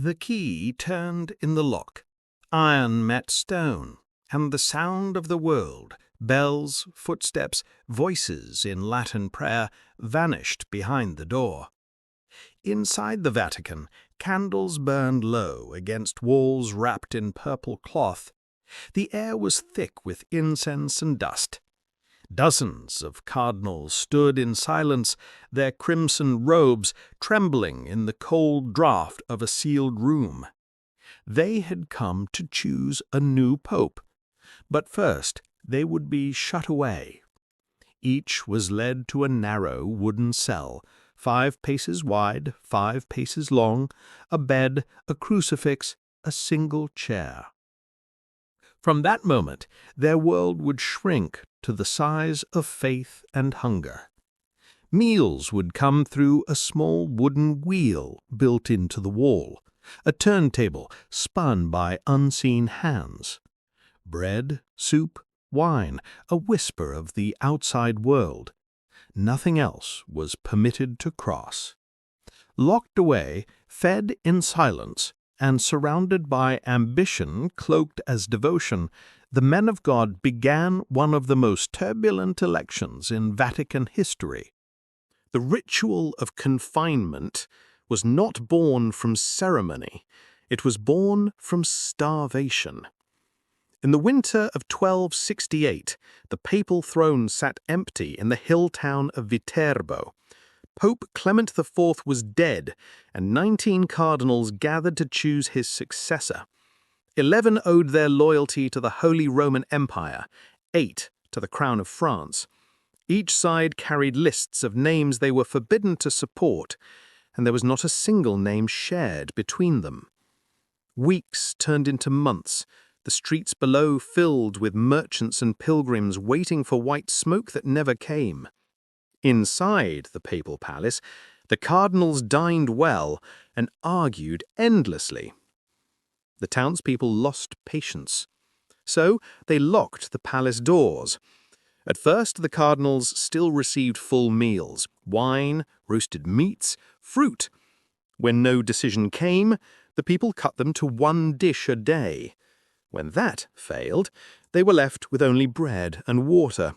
The key turned in the lock. Iron met stone, and the sound of the world, bells, footsteps, voices in Latin prayer, vanished behind the door. Inside the Vatican, candles burned low against walls wrapped in purple cloth. The air was thick with incense and dust. Dozens of cardinals stood in silence, their crimson robes trembling in the cold draught of a sealed room. They had come to choose a new pope, but first they would be shut away. Each was led to a narrow wooden cell, 5 paces wide, 5 paces long, a bed, a crucifix, a single chair. From that moment, their world would shrink to the size of faith and hunger. Meals would come through a small wooden wheel built into the wall, a turntable spun by unseen hands. Bread, soup, wine, a whisper of the outside world. Nothing else was permitted to cross. Locked away, fed in silence, and surrounded by ambition cloaked as devotion, the men of God began one of the most turbulent elections in Vatican history. The ritual of confinement was not born from ceremony, it was born from starvation. In the winter of 1268, the papal throne sat empty in the hill town of Viterbo. Pope Clement IV was dead, and 19 cardinals gathered to choose his successor. 11 owed their loyalty to the Holy Roman Empire, 8 to the Crown of France. Each side carried lists of names they were forbidden to support, and there was not a single name shared between them. Weeks turned into months, the streets below filled with merchants and pilgrims waiting for white smoke that never came. Inside the papal palace, the cardinals dined well and argued endlessly. The townspeople lost patience, so they locked the palace doors. At first, the cardinals still received full meals, wine, roasted meats, fruit. When no decision came, the people cut them to 1 dish a day. When that failed, they were left with only bread and water.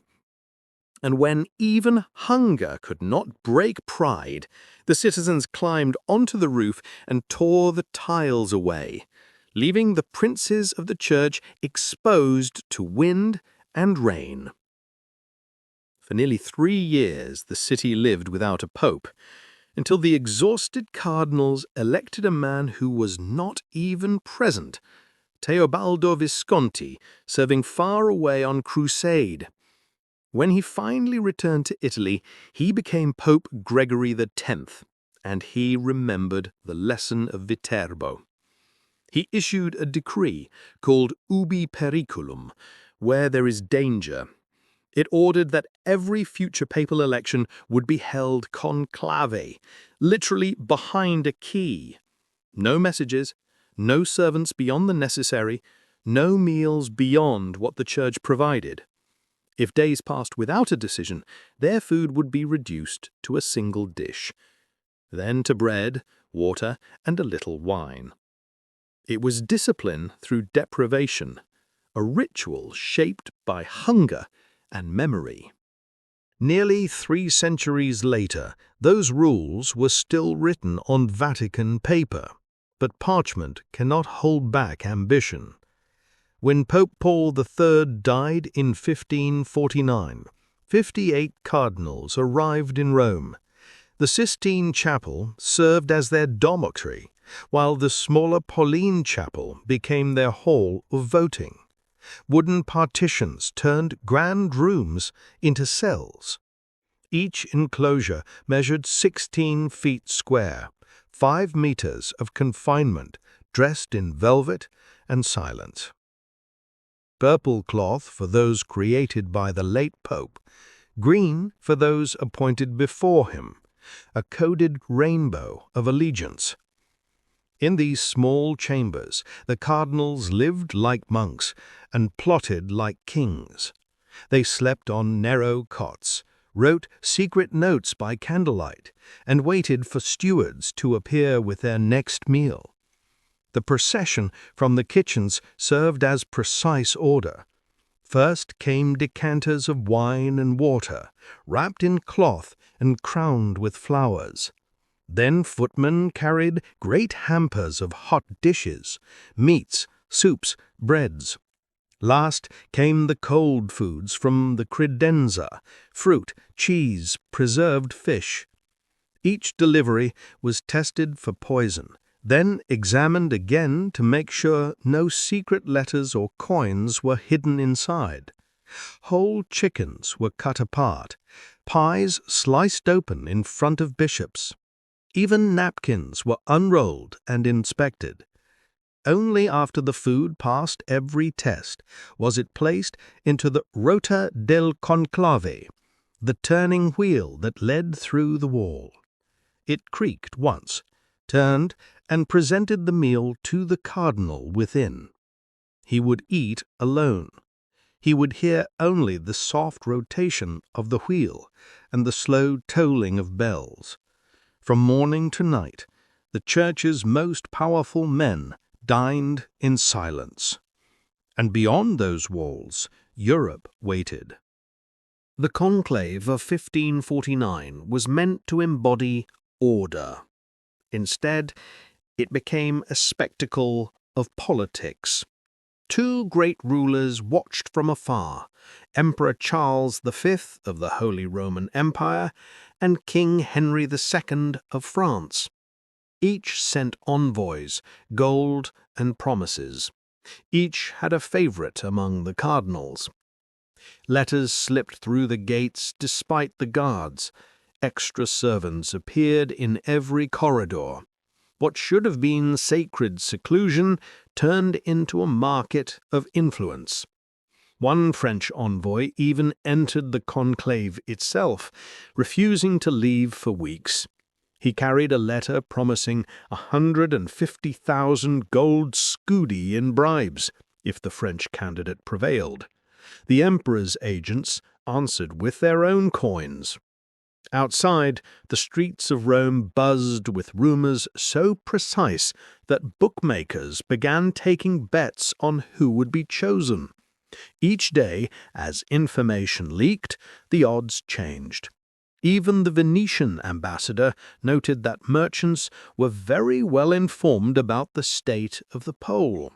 And when even hunger could not break pride, the citizens climbed onto the roof and tore the tiles away, leaving the princes of the church exposed to wind and rain. For nearly 3 years, the city lived without a pope, until the exhausted cardinals elected a man who was not even present, Teobaldo Visconti, serving far away on crusade. When he finally returned to Italy, he became Pope Gregory X, and he remembered the lesson of Viterbo. He issued a decree called Ubi Periculum, where there is danger. It ordered that every future papal election would be held conclave, literally behind a key. No messages, no servants beyond the necessary, no meals beyond what the church provided. If days passed without a decision, their food would be reduced to a single dish, then to bread, water, and a little wine. It was discipline through deprivation, a ritual shaped by hunger and memory. Nearly 3 centuries later, those rules were still written on Vatican paper, but parchment cannot hold back ambition. When Pope Paul III died in 1549, 58 cardinals arrived in Rome. The Sistine Chapel served as their dormitory, while the smaller Pauline Chapel became their hall of voting. Wooden partitions turned grand rooms into cells. Each enclosure measured 16 feet square, 5 meters of confinement, dressed in velvet and silence. Purple cloth for those created by the late Pope, green for those appointed before him, a coded rainbow of allegiance. In these small chambers, the cardinals lived like monks and plotted like kings. They slept on narrow cots, wrote secret notes by candlelight, and waited for stewards to appear with their next meal. The procession from the kitchens served as precise order. First came decanters of wine and water, wrapped in cloth and crowned with flowers. Then footmen carried great hampers of hot dishes, meats, soups, breads. Last came the cold foods from the credenza, fruit, cheese, preserved fish. Each delivery was tested for poison, then examined again to make sure no secret letters or coins were hidden inside. Whole chickens were cut apart, pies sliced open in front of bishops. Even napkins were unrolled and inspected. Only after the food passed every test was it placed into the rota del conclave, the turning wheel that led through the wall. It creaked once, turned, and presented the meal to the cardinal within. He would eat alone. He would hear only the soft rotation of the wheel and the slow tolling of bells. From morning to night, the Church's most powerful men dined in silence. And beyond those walls, Europe waited. The Conclave of 1549 was meant to embody order. Instead, it became a spectacle of politics. Two great rulers watched from afar, Emperor Charles V of the Holy Roman Empire and King Henry II of France. Each sent envoys, gold and promises. Each had a favorite among the cardinals. Letters slipped through the gates despite the guards. Extra servants appeared in every corridor. What should have been sacred seclusion turned into a market of influence. One French envoy even entered the conclave itself, refusing to leave for weeks. He carried a letter promising 150,000 gold scudi in bribes if the French candidate prevailed. The emperor's agents answered with their own coins. Outside, the streets of Rome buzzed with rumors so precise that bookmakers began taking bets on who would be chosen. Each day, as information leaked, the odds changed. Even the Venetian ambassador noted that merchants were very well informed about the state of the poll.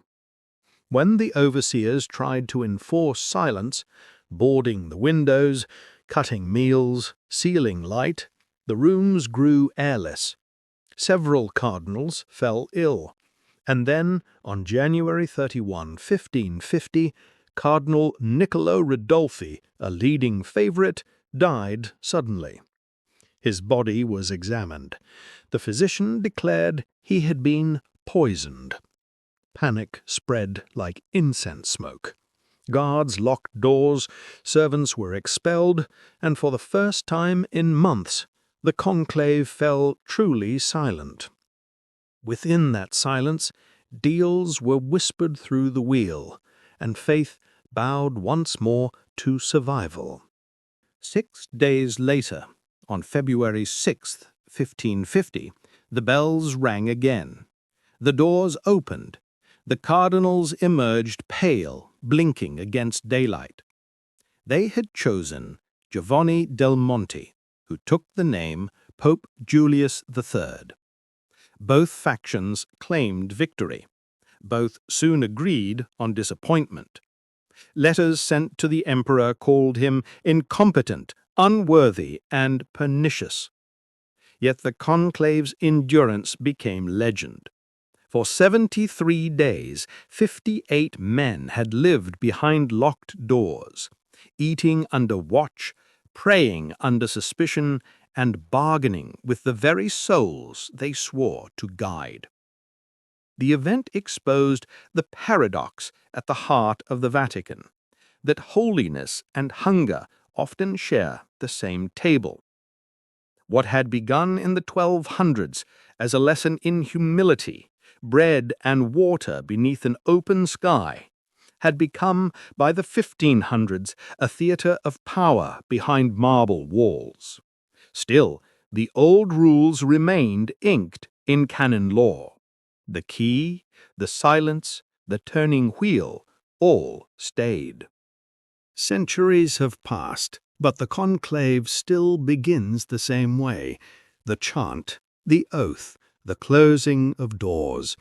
When the overseers tried to enforce silence, boarding the windows, cutting meals, sealing light, the rooms grew airless. Several cardinals fell ill, and then, on January 31, 1550, Cardinal Niccolo Ridolfi, a leading favorite, died suddenly. His body was examined. The physician declared he had been poisoned. Panic spread like incense smoke. Guards locked doors, servants were expelled, and for the first time in months, the conclave fell truly silent. Within that silence, deals were whispered through the wheel, and faith bowed once more to survival. 6 days later, on February 6, 1550, the bells rang again. The doors opened. The cardinals emerged pale, blinking against daylight. They had chosen Giovanni del Monte, who took the name Pope Julius III. Both factions claimed victory. Both soon agreed on disappointment. Letters sent to the emperor called him incompetent, unworthy, and pernicious. Yet the conclave's endurance became legend. For 73 days, 58 men had lived behind locked doors, eating under watch, praying under suspicion, and bargaining with the very souls they swore to guide. The event exposed the paradox at the heart of the Vatican, that holiness and hunger often share the same table. What had begun in the 1200s as a lesson in humility, bread and water beneath an open sky, had become, by the 1500s, a theater of power behind marble walls. Still, the old rules remained inked in canon law. The key, the silence, the turning wheel, all stayed. Centuries have passed, but the conclave still begins the same way. The chant, the oath, the closing of doors.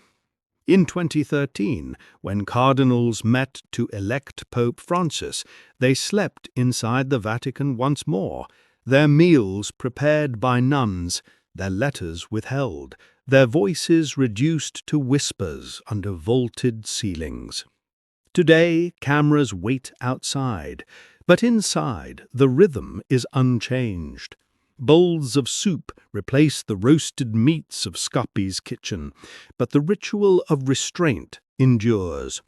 In 2013, when cardinals met to elect Pope Francis, they slept inside the Vatican once more, their meals prepared by nuns, their letters withheld, their voices reduced to whispers under vaulted ceilings. Today, cameras wait outside, but inside, the rhythm is unchanged. Bowls of soup replace the roasted meats of Scoppy's kitchen, but the ritual of restraint endures.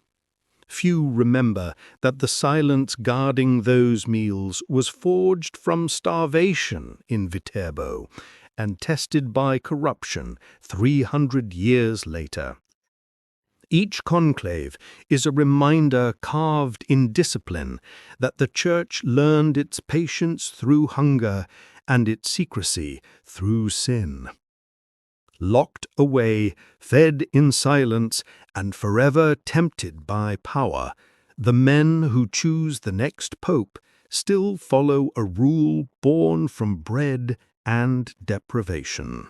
Few remember that the silence guarding those meals was forged from starvation in Viterbo and tested by corruption 300 years later. Each conclave is a reminder carved in discipline that the Church learned its patience through hunger and its secrecy through sin. Locked away, fed in silence, and forever tempted by power, the men who choose the next pope still follow a rule born from bread and deprivation.